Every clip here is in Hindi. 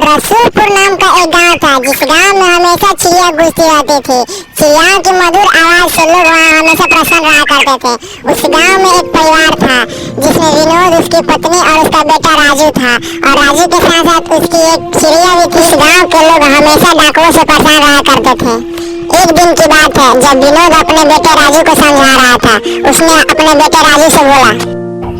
रसूलपुर नाम का एक गांव था, जिस गांव में हमेशा चिड़िया गूंजती रहती थी। चिड़ियाओं की मधुर आवाज से लोग वहाँ हमेशा प्रसन्न रहा करते थे। उस गांव में एक परिवार था जिसमें विनोद, उसकी पत्नी और उसका बेटा राजू था। और राजू के साथ साथ उसकी एक चिड़िया भी थी। इस गांव के लोग हमेशा डाकुओं से परेशान रहा करते थे। एक दिन की बात है, जब विनोद अपने बेटे राजू को समझा रहा था, उसने अपने बेटे राजू से बोला,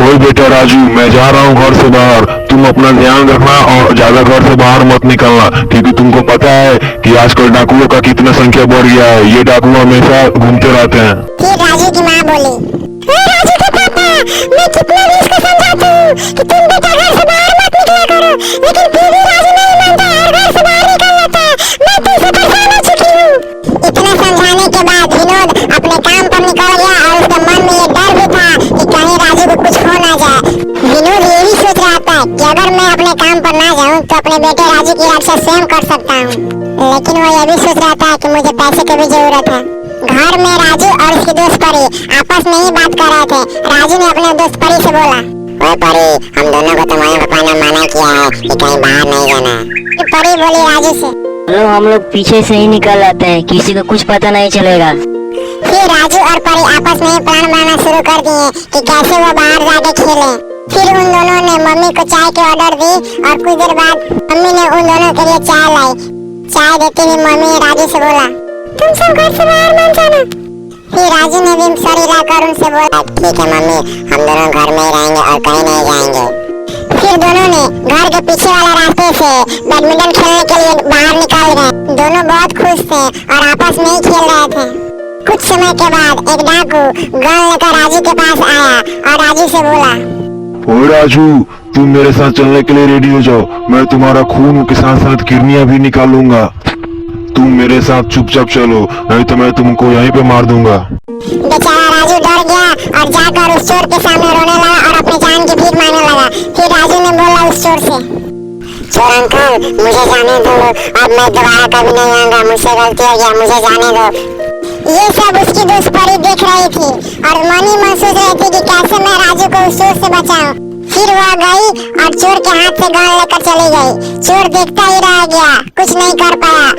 ओए बेटा राजू, मैं जा रहा हूँ घर से बाहर। तुम अपना ध्यान रखना और ज्यादा घर से बाहर मत निकलना, क्योंकि तुमको पता है कि आजकल डाकुओं का कितना संख्या बढ़ गया है। ये डाकू हमेशा घूमते रहते हैं। फिर राजू की माँ बोली, राजू के पापा, मैं कितना भी इसको समझाती हूँ कि तुम बेटा घर से बाहर मत निकला करो, लेकिन फिर भी राजू नहीं मानता और घर से बाहर निकल जाता है। मैं तुझसे परेशान हो चुकी हूँ। इतना समझाने के बाद विनोद अपने काम पर निकल गया और उसके मन में ये डर भी था कि कहीं राजू को कुछ हो ना जाए। विनोद ये भी सोच रहा था कि अगर मैं अपने काम पर ना जाऊँ तो अपने बेटे राजू की रक्षा स्वयं कर सकता हूँ, लेकिन वो ये भी सोच रहा था कि मुझे पैसे की भी जरूरत है। घर में राजू और उसकी दोस्त परी आपस में ही बात कर रहे थे। राजू ने अपने दोस्त परी से बोला, ओए परी, हम दोनों को तुम्हारे पापा ने मना किया है कि कहीं बाहर नहीं जाना है। परी बोली राजू से, चलो हम लोग पीछे से ही निकल आते हैं, किसी को कुछ पता नहीं चलेगा। फिर राजू और परी आपस में ही प्लान बनाना शुरू कर दिए कि कैसे वो बाहर जाके खेलें। फिर उन दोनों ने मम्मी को चाय के ऑर्डर दी और कुछ देर बाद मम्मी ने उन दोनों के लिए चाय लाई। चाय देते हुए मम्मी ने राजू से बोला, तुम सब घर से बाहर मत जाना। फिर राजू ने भी सॉरी लाकर उनसे बोला, ठीक है मम्मी, हम दोनों घर में ही रहेंगे और कहीं नहीं जाएंगे। फिर दोनों ने घर के पीछे वाले रास्ते से बैडमिंटन खेलने के लिए बाहर निकल गए। दोनों बहुत खुश थे और आपस में ही खेल रहे थे। कुछ समय के बाद एक डाकू गन लेकर राजू के पास आया और राजू से बोला, ओए राजू, तुम मेरे साथ चलने के लिए रेडी हो जाओ। मैं तुम्हारा खून के साथ साथ किडनियां भी निकालूंगा। तुम मेरे साथ चुपचाप चलो, नहीं तो मैं तुमको यहीं पे मार दूंगा। बेचारा राजू डर गया और जाकर उस चोर के सामने रोने लगा और अपनी जान की भीख मांगने लगा। फिर राजू ने बोला उस चोर से, चोर अंकल, मुझे जाने दो, अब मैं दोबारा कभी नहीं आऊंगा, मुझसे गलती हो गया, मुझे जाने दो। ये सब उसकी दोस्त परी देख रही थी और मन ही मन सोच रही थी कि कैसे मैं राजू को उस चोर से बचाऊं। फिर वह गई और चोर के हाथ से गन लेकर चली गई। चोर देखता ही रह गया, कुछ नहीं कर पाया।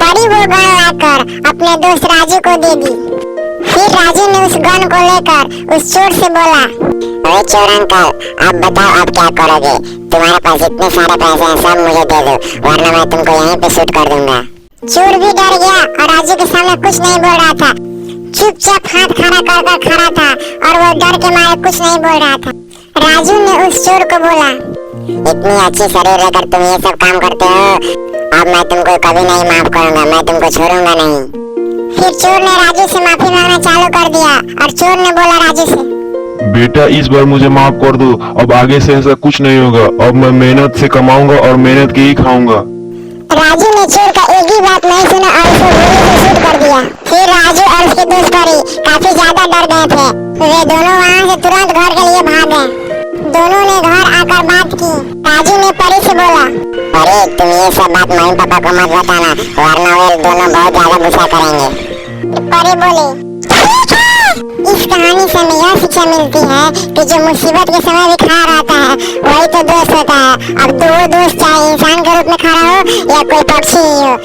परी वो गन लाकर अपने दोस्त राजू को दे दी। फिर राजू ने उस गन को लेकर उस चोर से बोला, अरे चोर अंकल, अब बताओ आप क्या करोगे? तुम्हारे पास इतने सारे पैसे हैं, सब मुझे दे दो, वरना मैं तुमको यहीं पे शूट कर दूंगा। चोर भी डर गया और राजू के सामने कुछ नहीं बोल रहा था। चुपचाप हाथ खड़ा कर खड़ा था और वो डर के मारे कुछ नहीं बोल रहा था। राजू ने उस चोर को बोला, इतनी अच्छी शरीर लेकर तुम ये सब काम करते हो, अब मैं तुमको कभी नहीं माफ करूंगा, मैं तुमको छोड़ूंगा नहीं। फिर चोर ने राजू से माफी मांगना चालू कर दिया और चोर ने बोला राजू से, बेटा इस बार मुझे माफ कर दो, अब आगे से ऐसा कुछ नहीं होगा। अब मैं मेहनत से कमाऊंगा और मेहनत के ही खाऊंगा। राजू ने चोर का एक भी बात नहीं सुना और उसे गोली से शूट कर दिया। फिर राजू और उसके दोस्त परी काफी ज्यादा डर गए थे। वे दोनों वहाँ से तुरंत घर के लिए भाग गए। दोनों ने घर आकर बात की। राजू ने परी से बोला, परी, तुम ये सब बात मम्मी पापा को मत बताना, वरना वे दोनों बहुत ज्यादा गुस्सा करेंगे। परी बोली, इस कहानी से हमें यह शिक्षा मिलती है कि जो मुसीबत के समय भी खड़ा रहता है वही तो दोस्त होता है। अब दो दोस्त चाहे इंसान के रूप में खड़ा हो या कोई पक्षी ही हो।